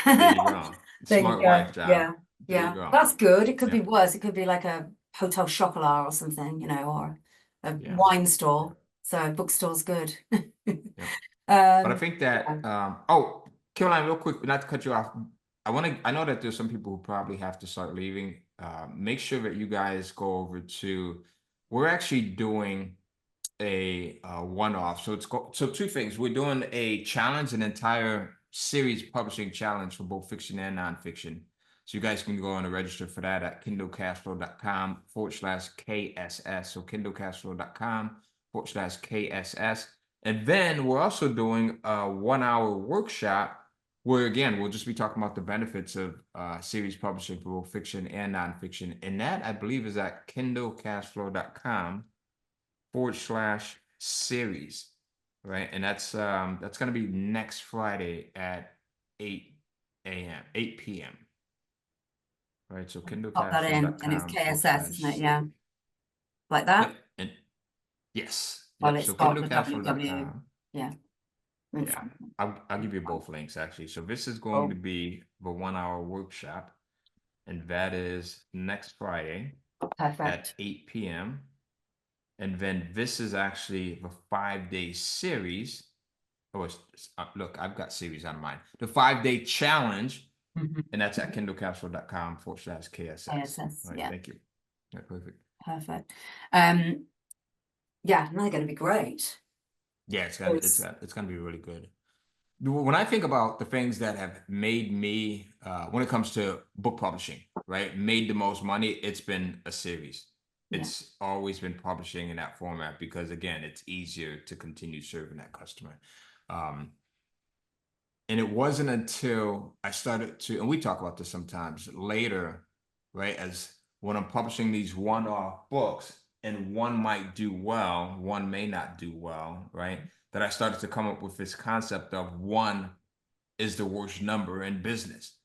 There you go. There you Smart go. wife, John. Yeah, There you yeah. go. That's good. It could be Yeah. worse. It could be like a hotel chocolat or something, or a Yeah. wine Yeah. store. So a bookstore's good. Yeah. But I Um, think yeah, that oh, Caroline, real quick, not to cut you off. I know that there's some people who probably have to start leaving. Make sure that you guys go over to we're actually doing a one-off. So two things. We're doing a challenge, an entire series publishing challenge for both fiction and nonfiction. So you guys can go and register for that at kindlecashflow.com/KSS. So kindlecashflow.com/KSS. And then we're also doing a 1 hour workshop where again we'll just be talking about the benefits of series publishing for both fiction and nonfiction. And that I believe is at kindlecashflow.com/series, right? And that's gonna be next Friday at 8 a.m., 8 p.m. Right. So pop that in, and it's kindlecashflow.com forward KSS, slash isn't it? Yeah, series. like that. Yep. And yes. Well, Yep. it's So got the WW. kindlecashflow.com. Yeah. Yeah. I'll give you both links actually. So this is going to Oh, be the 1 hour workshop, and that is next Friday at perfect. 8 p.m. And then this is actually the 5 day series. Oh, look, I've got series on mine. The 5 day challenge, Mhm. and that's at kindlecashflow.com/KSS. KSS. All right, Yeah, thank you. Yeah, perfect. perfect. Um, yeah, and they're going to be great. Yeah, It's, it's gonna be really good. When I think about the things that have made me, when it comes to book publishing, right, made the most money, it's been a series. yeah, It's always been publishing in that format because again, it's easier to continue serving that customer. Um, And it wasn't until I started to, and we talk about this sometimes later, right? As when I'm publishing these one-off books, and one might do well, one may not do well, right? That I started to come up with this concept of one is the worst number in business.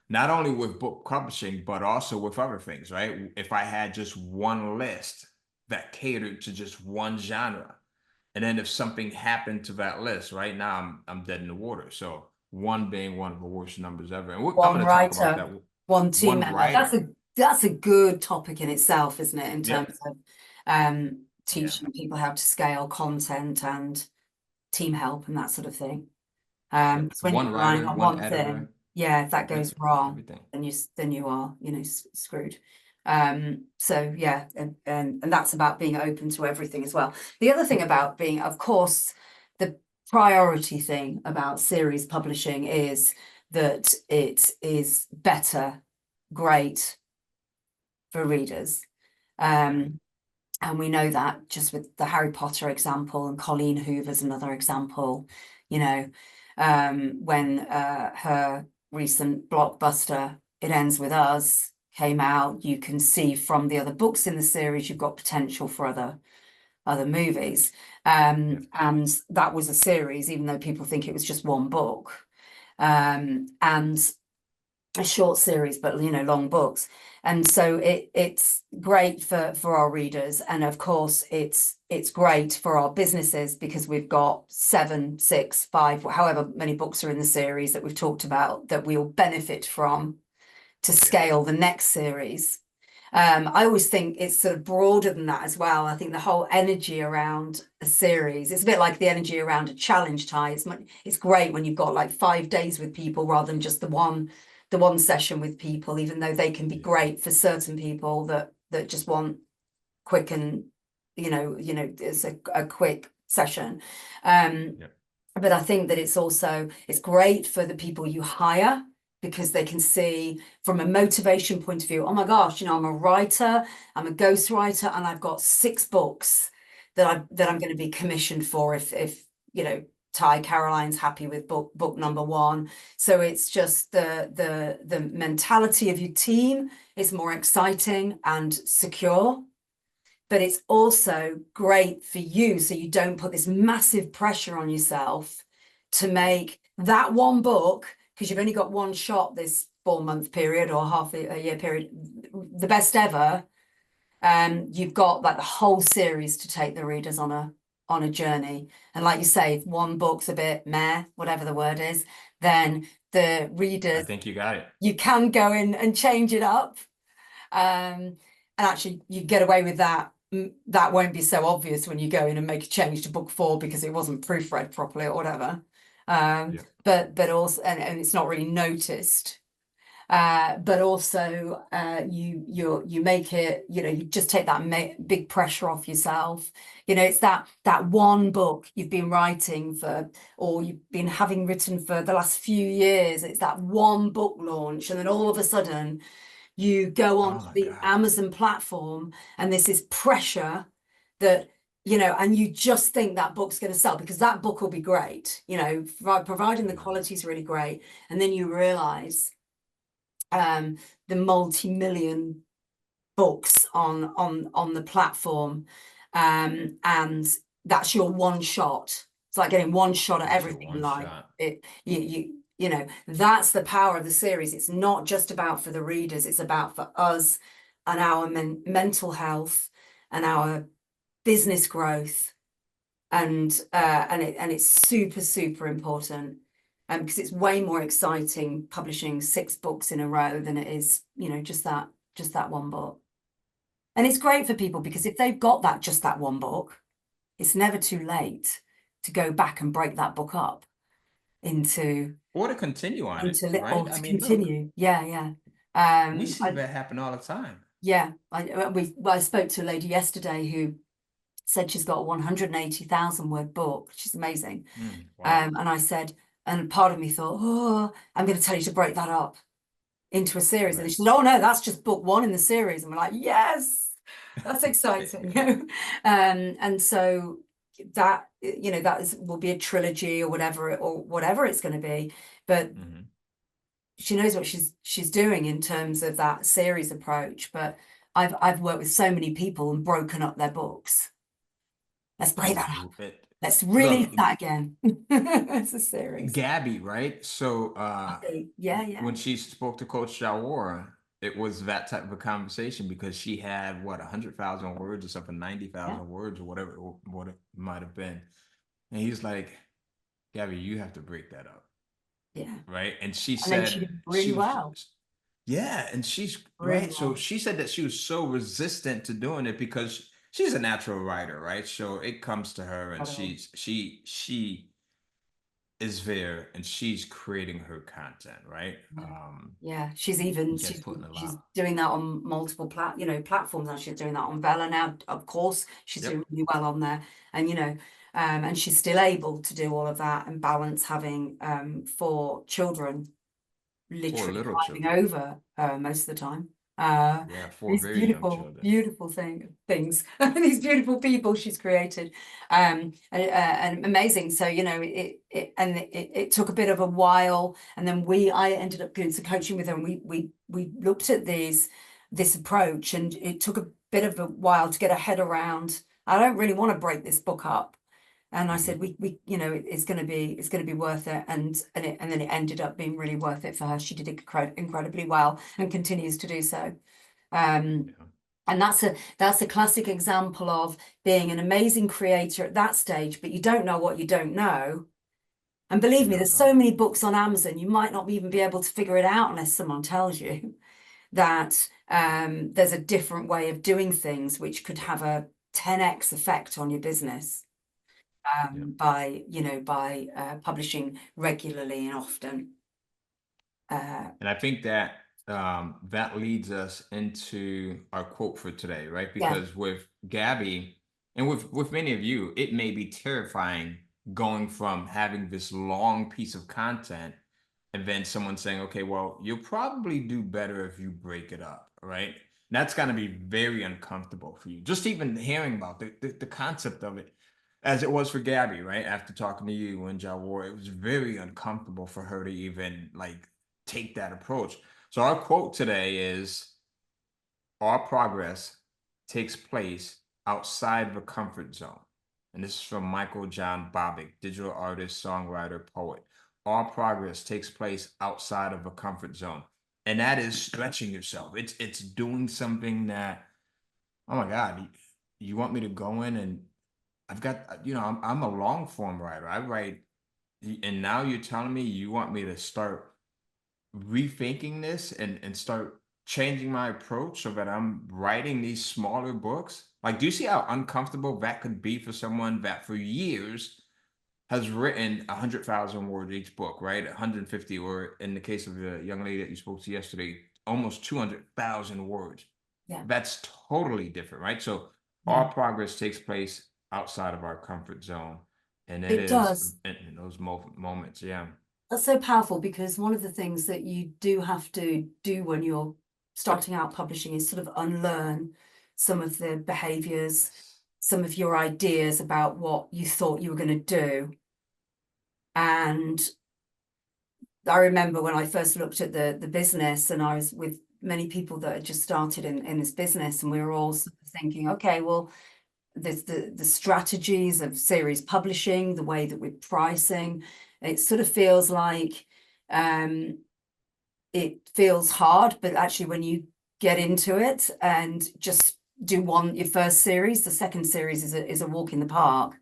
Not only with book publishing, but also with other things, right? If I had just one list that catered to just one genre, and then if something happened to that list, right now I'm dead in the water. So one being one of the worst numbers ever. And I'm one going to talk about writer, that. one team One member. writer. That's a good topic in itself, isn't it? In Yep. terms of Yeah. teaching people how to scale content and team help and that sort of thing. Yep. 'Cause when you're One relying writer, on one one thing, editor. yeah, if that goes Yep. wrong, Everything. then you are, screwed. So yeah, and that's about being open to everything as well. The other thing about being, of course, the priority thing about series publishing is that it is better, great for readers. Yeah. And we know that just with the Harry Potter example, and Colleen Hoover's another example, you know, when her recent blockbuster, It Ends With Us, came out, you can see from the other books in the series, you've got potential for other movies. Yeah. And that was a series, even though people think it was just one book. And a short series, but long books. And so it's great for our readers, and of course it's great for our businesses because we've got 7, 6, 5, however many books are in the series that we've talked about that we'll benefit from to Yeah. scale the next series. I always think it's sort of broader than that as well. I think the whole energy around a series, it's a bit like the energy around a challenge tie. It's great when you've got like 5 days with people rather than just the one session with people, even though they can be Yeah. great for certain people that that just want quick and it's a quick session. Yep. But I think that it's great for the people you hire, because they can see from a motivation point of view, oh my gosh, I'm a writer, I'm a ghostwriter, and I've got 6 books that I'm going to be commissioned for if Ty Caroline's happy with book number 1. So it's just the mentality of your team is more exciting and secure, but it's also great for you, so you don't put this massive pressure on yourself to make that one book, because you've only got one shot this 4-month period or half a year period, the best ever. You've got like the whole series to take the readers on a journey. And like you say, if one book's a bit meh, whatever the word is, then the I readers, think you got it. you can go in and change it up. And actually you get away with that. That won't be so obvious when you go in and make a change to book 4 because it wasn't proofread properly or whatever. Yeah. But also, and it's not really noticed. But also, you make it, you just take that big pressure off yourself. It's that one book you've been writing for, or you've been having written for the last few years. It's that one book launch, and then all of a sudden you go Oh onto my the God. Amazon platform, and this is pressure that, and you just think that book's going to sell because that book will be great, providing the Yeah. quality is really great. And then you realize the multi-million books on the platform, and that's your one shot. It's like getting one shot at That's your everything in one life. shot. That's the power of the series. It's not just about for the readers, it's about for us and our mental health and our business growth, and it's super, super important, because it's way more exciting publishing 6 books in a row than it is, just that one book. And it's great for people because if they've got just that one book, it's never too late to go back and break that book up into Or to continue on it, right? or I to mean, look, continue. Yeah. we see that happen all the time. I spoke to a lady yesterday who said she's got a 180,000 word book, which is amazing. Wow. And I said, and part of me thought, oh, I'm going to tell you to break that up into a series. And Right. she said, oh no, that's just book 1 in the series. And we're like, yes, that's exciting. And so that, will be a trilogy or whatever it's going to be. But Mhm. she knows what she's doing in terms of that series approach. But I've worked with so many people and broken up their books. Let's break that up. Let's release Look, that again. It's a series. Gabby, right? So Yeah. when she spoke to Coach Jawara, it was that type of a conversation because she had what 100,000 words or something, ninety Yeah. thousand words or whatever what it might have been. And he's like, Gabby, you have to break that up. Yeah. Right. And she And then she said did she really was well. yeah, and she's Really right. So well. she said that she was so resistant to doing it because she's a natural writer, right? So it comes to her and Incredible. she is there and she's creating her content, right? Yeah. Just putting a She's lot. doing that on multiple platforms now. She's doing that on Vella now, of course. She's doing Yep. really well on there. And and she's still able to do all of that and balance having 4 children For literally little climbing children. over most of the time. Uh, Yeah, for these very young beautiful, children. beautiful things, these beautiful people she's created, and amazing. So it took a bit of a while, and then I ended up doing some coaching with her, and we looked at this approach, and it took a bit of a while to get her head around. I don't really want to break this book up. And I said, Hmm. it's going to be worth it. And then it ended up being really worth it for her. She did incredibly well and continues to do so. Um, Yeah. and that's a classic example of being an amazing creator at that stage, but you don't know what you don't know. And believe me, No, there's no. so many books on Amazon, you might not even be able to figure it out unless someone tells you that there's a different way of doing things, which could have a 10x effect on your business, Yeah. by publishing regularly and often. And I think that that leads us into our quote for today, right? Yeah, Because with Gabby and with many of you, it may be terrifying going from having this long piece of content and then someone saying, okay, well, you'll probably do better if you break it up, right? That's going to be very uncomfortable for you. Just even hearing about the concept of it, as it was for Gabby, right? After talking to you and Jawar, it was very uncomfortable for her to even like take that approach. So our quote today is all progress takes place outside the comfort zone. And this is from Michael John Bobbitt, digital artist, songwriter, poet. All progress takes place outside of a comfort zone. And that is stretching yourself. It's doing something that, oh my God, you want me to go in and I've got, I'm a long form writer. I write, and now you're telling me you want me to start rethinking this and start changing my approach so that I'm writing these smaller books? Like, do you see how uncomfortable that could be for someone that for years has written 100,000 words each book, right? 150, or in the case of the young lady that you spoke to yesterday, almost 200,000 words. yeah, That's totally different, right? So yeah. all progress takes place outside of our comfort zone. And it It is does. in those moments, yeah. That's so powerful because one of the things that you do have to do when you're starting out publishing is sort of unlearn some of the behaviors, Yes. some of your ideas about what you thought you were going to do. And I remember when I first looked at the business, and I was with many people that had just started in this business, and we were all sort of thinking, okay, well, there's the strategies of series publishing, the way that we're pricing. It sort of feels like it feels hard, but actually when you get into it and just do your first series, the second series is a walk in the park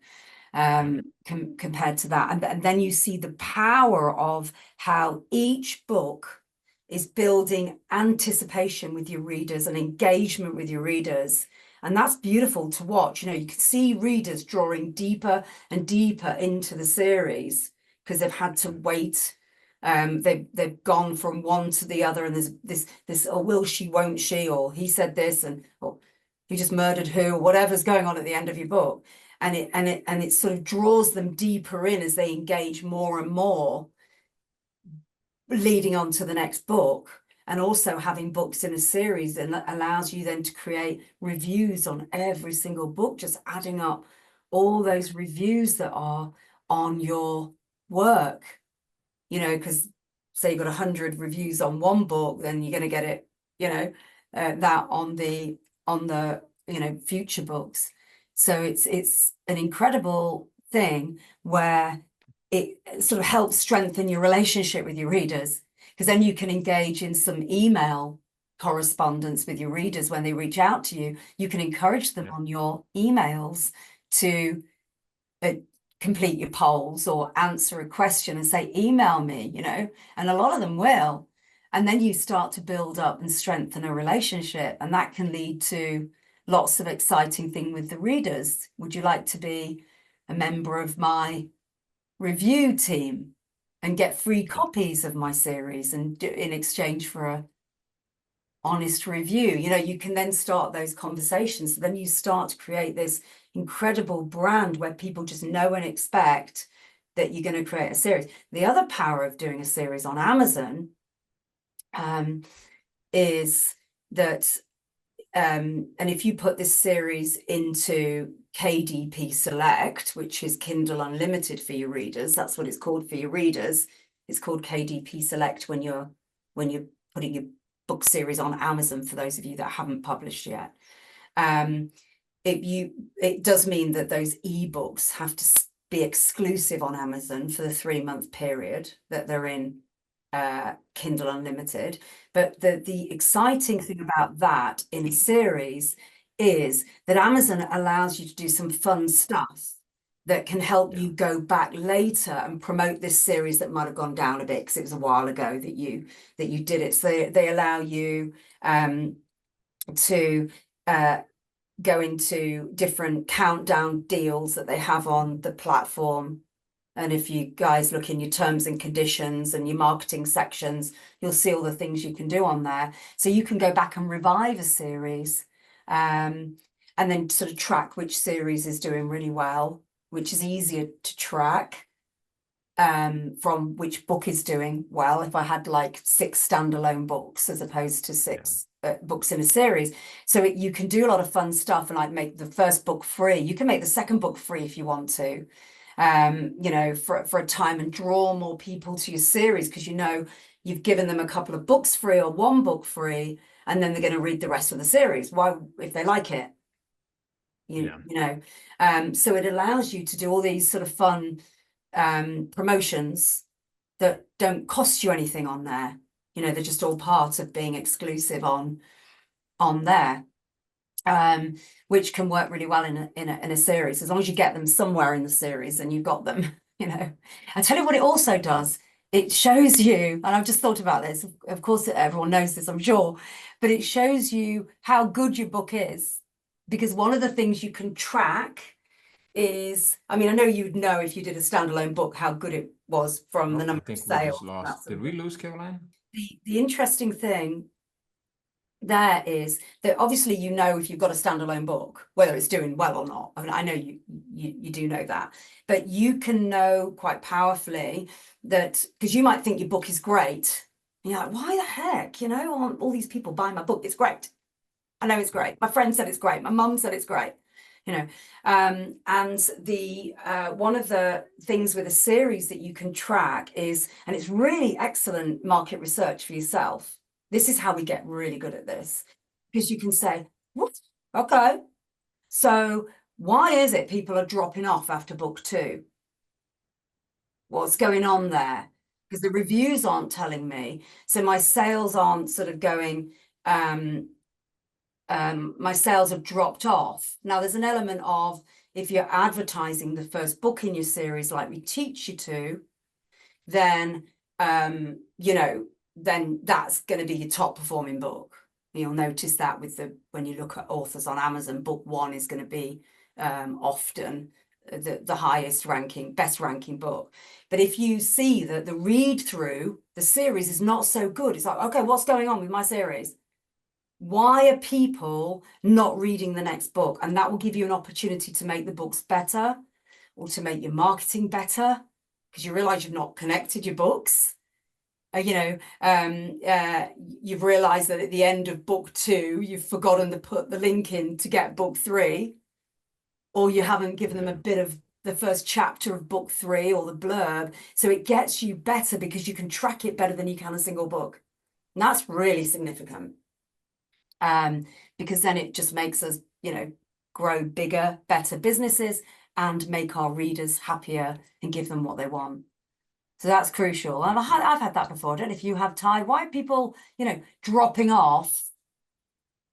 Yep. compared to that. And then you see the power of how each book is building anticipation with your readers and engagement with your readers. And that's beautiful to watch. You know, you can see readers drawing deeper and deeper into the series because they've had to wait. They've gone from one to the other, and there's this oh, will she, won't she, or he said this, and or he just murdered who, or whatever's going on at the end of your book. And it sort of draws them deeper in as they engage more and more, leading on to the next book. And also having books in a series and allows you then to create reviews on every single book, just adding up all those reviews that are on your work, you know, because say you've got 100 reviews on one book, then you're going to get it, you know, that on the future books. So it's an incredible thing where it sort of helps strengthen your relationship with your readers, because then you can engage in some email correspondence with your readers when they reach out to you. You can encourage them Yep. on your emails to uh, complete your polls or answer a question and say, email me, you know, and a lot of them will. And then you start to build up and strengthen a relationship, and that can lead to lots of exciting thing with the readers. Would you like to be a member of my review team and get free copies of my series and in exchange for a honest review? You know, you can then start those conversations. So then you start to create this incredible brand where people just know and expect that you're going to create a series. The other power of doing a series on Amazon is that and if you put this series into KDP Select, which is Kindle Unlimited for your readers, that's what it's called for your readers. It's called KDP Select when you're putting your book series on Amazon, for those of you that haven't published yet. It does mean that those ebooks have to be exclusive on Amazon for the 3-month period that they're in Kindle Unlimited. But the exciting thing about that in a series is that Amazon allows you to do some fun stuff that can help Yeah. you go back later and promote this series that might have gone down a bit because it was a while ago that you did it. So they allow you to go into different countdown deals that they have on the platform And if you guys look in your terms and conditions and your marketing sections, you'll see all the things you can do on there. So you can go back and revive a series, and then sort of track which series is doing really well, which is easier to track from which book is doing well. If I had like 6 standalone books as opposed to 6 books in a series. So you can do a lot of fun stuff and like make the first book free. You can make the second book free if you want to, you know, for a time, and draw more people to your series because you know you've given them a couple of books free or 1 book free, and then they're going to read the rest of the series. Why, if they like it, you know. So it allows you to do all these sort of fun promotions that don't cost you anything on there. You know, they're just all part of being exclusive on there, which can work really well in a series, as long as you get them somewhere in the series and you've got them. You know, I tell you what it also does. It shows you, and I've just thought about this. Of course, everyone knows this, I'm sure, but it shows you how good your book is, because one of the things you can track is, I mean, I know you'd know if you did a standalone book how good it was from the Oh, I number of think we sales just and that lost. sort Did of we thing. lose Caroline? The interesting thing there is that obviously you know if you've got a standalone book whether it's doing well or not. I mean, I know you do know that, but you can know quite powerfully that, because you might think your book is great and you're like, why the heck, you know, aren't all these people buying my book? It's great. I know it's great. My friend said it's great. My mum said it's great. You know, and the one of the things with a series that you can track is, and it's really excellent market research for yourself. This is how we get really good at this, because you can say, what? Okay, so why is it people are dropping off after book 2? What's going on there? Because the reviews aren't telling me. So my sales aren't sort of going, my sales have dropped off. Now, there's an element of, if you're advertising the first book in your series like we teach you to, then you know, then that's going to be your top performing book. You'll notice that with when you look at authors on Amazon, book 1 is going to be often the highest ranking, best ranking book. But if you see that the read through the series is not so good, it's like, okay, what's going on with my series? Why are people not reading the next book? And that will give you an opportunity to make the books better, or to make your marketing better, because you realize you've not connected your books. You know, you've realized that at the end of book 2, you've forgotten to put the link in to get book 3, or you haven't given them a bit of the first chapter of book 3 or the blurb. So it gets you better because you can track it better than you can a single book. And that's really significant. Because then it just makes us, you know, grow bigger, better businesses and make our readers happier and give them what they want. So that's crucial. And I've had that before. I don't know if you have, Ty. Why are people, you know, dropping off?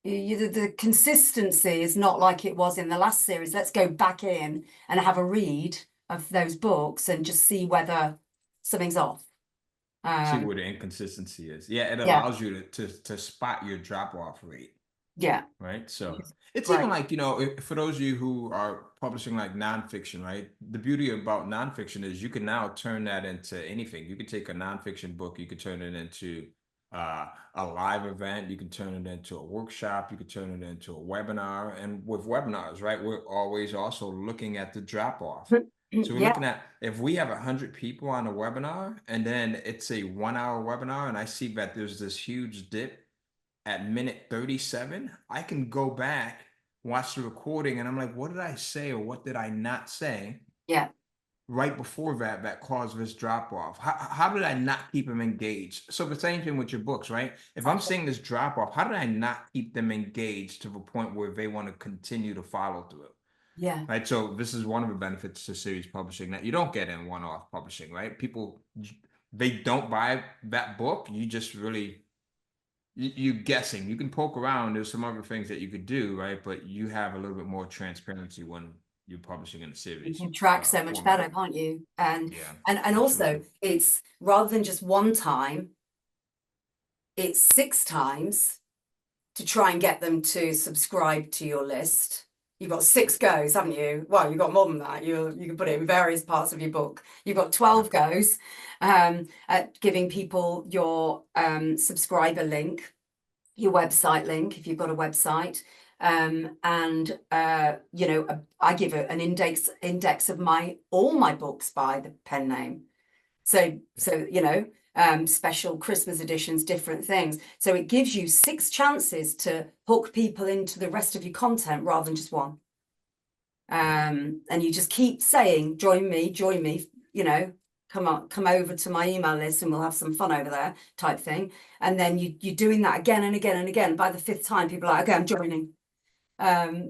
The consistency is not like it was in the last series. Let's go back in and have a read of those books and just see whether something's off. See where the inconsistency is. Yeah, it Yeah, allows you to spot your drop off rate, yeah, right? which So is it's even great. like, you know, for those of you who are publishing like nonfiction, right? The beauty about nonfiction is you can now turn that into anything. You could take a nonfiction book, you could turn it into a live event, you can turn it into a workshop, you could turn it into a webinar. And with webinars, right, we're always also looking at the drop off. So we're Yeah, looking at, if we have 100 people on a webinar and then it's a 1 hour webinar and I see that there's this huge dip at minute 37, I can go back, watch the recording, and I'm like, what did I say or what did I not say yeah, right before that caused this drop off? How did I not keep them engaged? So the same thing with your books, right? If I'm exactly. seeing this drop off, how did I not keep them engaged to the point where they want to continue to follow through? Yeah. Right. So this is one of the benefits to series publishing that you don't get in one-off publishing, right? People, they don't buy that book. You just really, you guessing. You can poke around. There's some other things that you could do, right? But you have a little bit more transparency when you're publishing in a You series can track so much format. better, can't you? And Yeah, and absolutely. also it's rather than just one time, it's 6 times to try and get them to subscribe to your list. You've got 6 goes, haven't you? Well, you've got more than that. You can put it in various parts of your book. You've got 12 goes at giving people your subscriber link, your website link, if you've got a website. And you know, I give an index of all my books by the pen name. So you know, special Christmas editions, different things. So it gives you 6 chances to hook people into the rest of your content rather than just one. And you just keep saying, join me, you know, come over to my email list and we'll have some fun over there type thing. And then you're doing that again and again and again. By the 5th time, people are like, okay, I'm joining.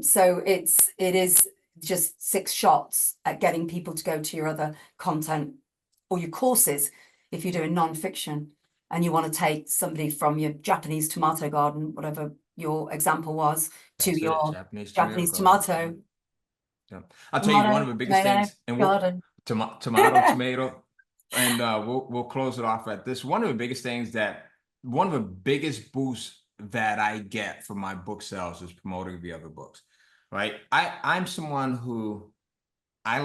So it is just 6 shots at getting people to go to your other content or your courses. If you're doing non-fiction and you want to take somebody from your Japanese tomato garden, whatever your example was, to That's it. your Japanese tomato Japanese garden. tomato. Yeah. I'll tell you one of Tomato, the biggest tomato, things, and garden. tomato, and we'll close it off at this. One of the biggest things one of the biggest boosts that I get from my book sales is promoting the other books, right? I'm someone who I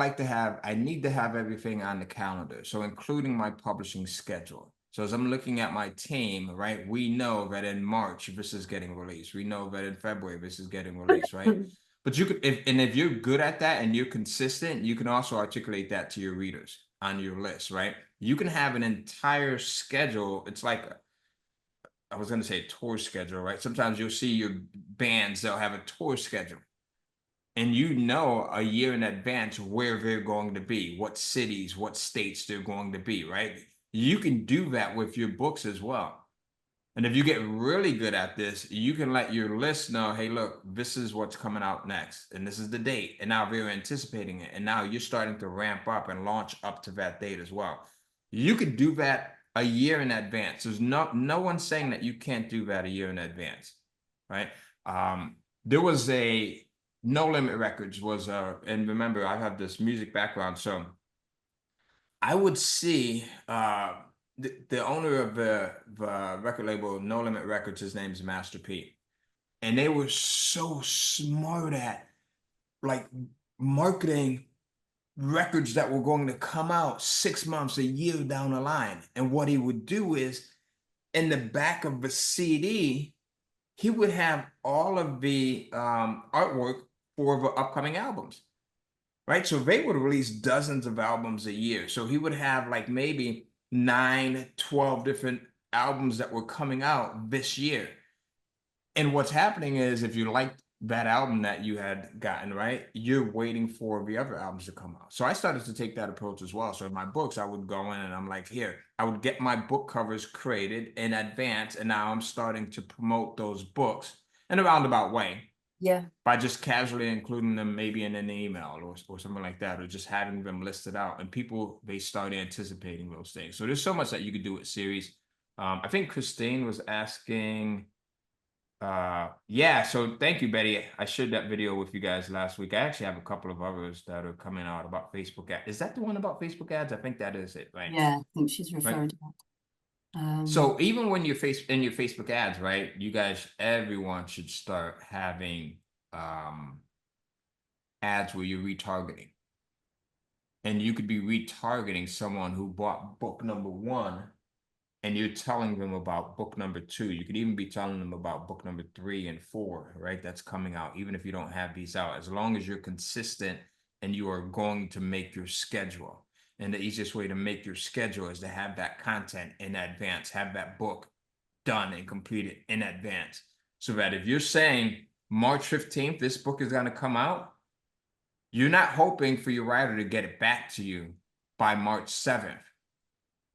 need to have everything on the calendar, so including my publishing schedule. So as I'm looking at my team, right, we know that in March this is getting released. We know that in February this is getting released, right? But you could, if you're good at that and you're consistent, you can also articulate that to your readers on your list, right? You can have an entire schedule. It's like I was going to say tour schedule, right? Sometimes you'll see your bands, they'll have a tour schedule. And you know a year in advance where they're going to be, what cities, what states they're going to be, right? You can do that with your books as well. And if you get really good at this, you can let your list know, hey, look, this is what's coming out next, and this is the date. And now they're anticipating it. And now you're starting to ramp up and launch up to that date as well. You could do that a year in advance. There's no one saying that you can't do that a year in advance, right? There was a No Limit Records was and remember, I have this music background, so I would see the owner of the record label No Limit Records, his name is Master P. And they were so smart at like marketing records that were going to come out 6 months, a year down the line. And what he would do is in the back of the CD, he would have all of the artwork for the upcoming albums. Right. So they would release dozens of albums a year. So he would have like maybe 9, 12 different albums that were coming out this year. And what's happening is if you liked that album that you had gotten, right, you're waiting for the other albums to come out. So I started to take that approach as well. So in my books, I would go in and I'm like, here, I would get my book covers created in advance. And now I'm starting to promote those books in a roundabout way Yeah. by just casually including them maybe in an email or something like that, or just having them listed out. And people, they start anticipating those things. So there's so much that you could do with series. I think Christine was asking, yeah, so thank you, Betty. I shared that video with you guys last week. I actually have a couple of others that are coming out about Facebook ads. Is that the one about Facebook ads? I think that is it, right? Yeah, I think she's Right. referring to that. So even when you're in your Facebook ads, right, you guys, everyone should start having ads where you're retargeting. And you could be retargeting someone who bought book number 1 and you're telling them about book number 2. You could even be telling them about book number 3 and 4, right? That's coming out, even if you don't have these out, as long as you're consistent and you are going to make your schedule. And the easiest way to make your schedule is to have that content in advance, have that book done and completed in advance. So that if you're saying March 15th, this book is going to come out, you're not hoping for your writer to get it back to you by March 7th,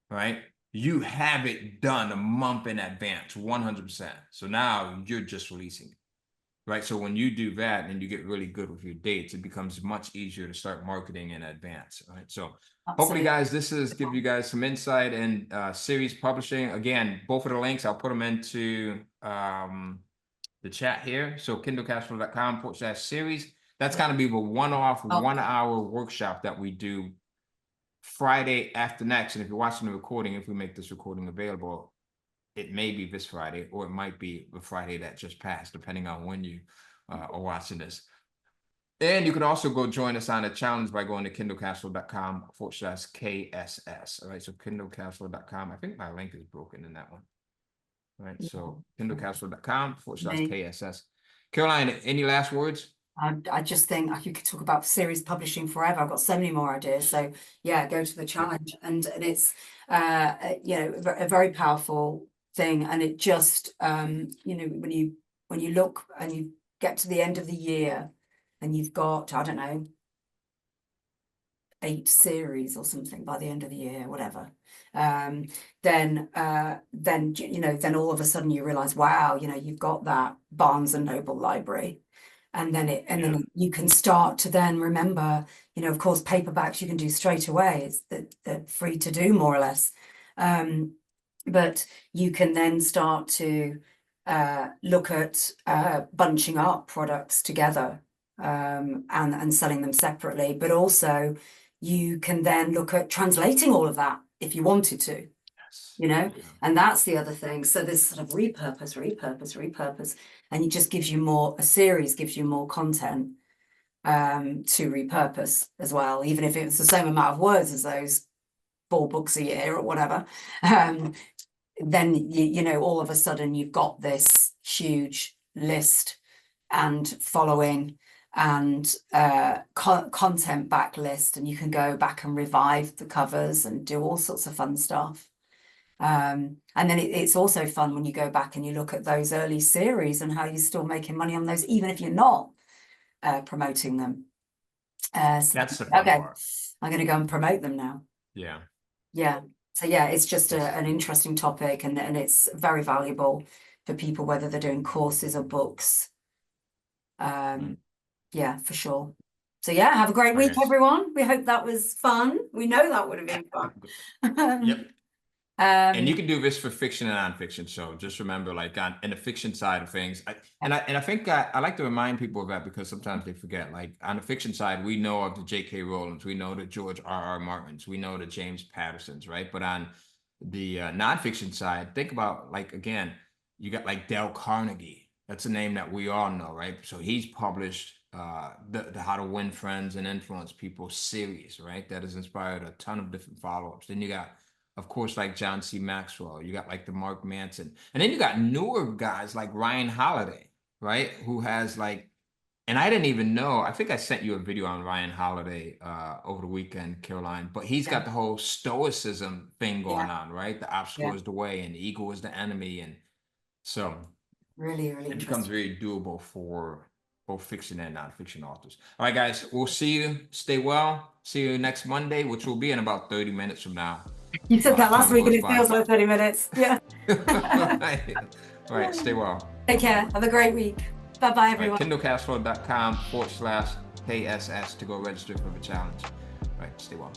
right? You have it done a month in advance, 100%. So now you're just releasing it, right? So when you do that and you get really good with your dates, it becomes much easier to start marketing in advance, right? So hopefully, guys, this is give you guys some insight in series publishing. Again, both of the links, I'll put them into the chat here. So kindlecashflow.com/series. That's going to be the one-off, 1-hour workshop that we do Friday after next. And if you're watching the recording, if we make this recording available, it may be this Friday, or it might be the Friday that just passed, depending on when you are watching this. And you can also go join us on a challenge by going to kindlecastle.com/KSS. All right, so kindlecastle.com. I think my link is broken in that one. All right, Yeah. so kindlecastle.com/KSS. Me. Caroline, any last words? I just think you could talk about series publishing forever. I've got so many more ideas. So yeah, go to the Yeah. challenge, and it's a very powerful thing. And it just when you look and you get to the end of the year, and you've got, I don't know, 8 series or something by the end of the year, whatever. Then then all of a sudden you realize, wow, you've got that Barnes and Noble library. And then then you can start to then remember, of course, paperbacks you can do straight away. They're free to do, more or less. But you can then start to look at bunching up products together, and selling them separately. But also you can then look at translating all of that if you wanted to. Yes. And that's the other thing. So there's sort of repurpose, and it just gives you more, a series gives you more content to repurpose as well, even if it's the same amount of words as those 4 books a year or whatever. Then all of a sudden you've got this huge list and following and content backlist, and you can go back and revive the covers and do all sorts of fun stuff. And then it's also fun when you go back and you look at those early series and how you're still making money on those, even if you're not promoting them. So, That's the fun part. I'm going to go and promote them now. Yeah. Yeah. So yeah, it's just an interesting topic, and it's very valuable for people, whether they're doing courses or books. Yeah, for sure. So yeah, have a great week, everyone. We hope that was fun. We know that would have been fun. Yep. And you can do this for fiction and nonfiction. So just remember, like in the fiction side of things, I think I like to remind people of that, because sometimes they forget. Like on the fiction side, we know of the J.K. Rowlings, we know the George R.R. Martins, we know the James Pattersons, right? But on the nonfiction side, think about, like, again, you got like Dale Carnegie. That's a name that we all know, right? So he's published the How to Win Friends and Influence People series, right? That has inspired a ton of different follow-ups. Then you got, of course, like John C. Maxwell. You got like the Mark Manson. And then you got newer guys like Ryan Holiday, right? Who has like, and I didn't even know, I think I sent you a video on Ryan Holiday over the weekend, Caroline, but he's got the whole stoicism thing going on, right? The obstacle is the way and the ego is the enemy. And so really it becomes very doable for both fiction and nonfiction authors. All right, guys, we'll see you. Stay well. See you next Monday, which will be in about 30 minutes from now. You said that last week and it feels like 30 minutes. Yeah. All right, stay well. Take care. Have a great week. Bye-bye, everyone. KindleCashFlow.com/KSS to go register for the challenge. All right, stay well.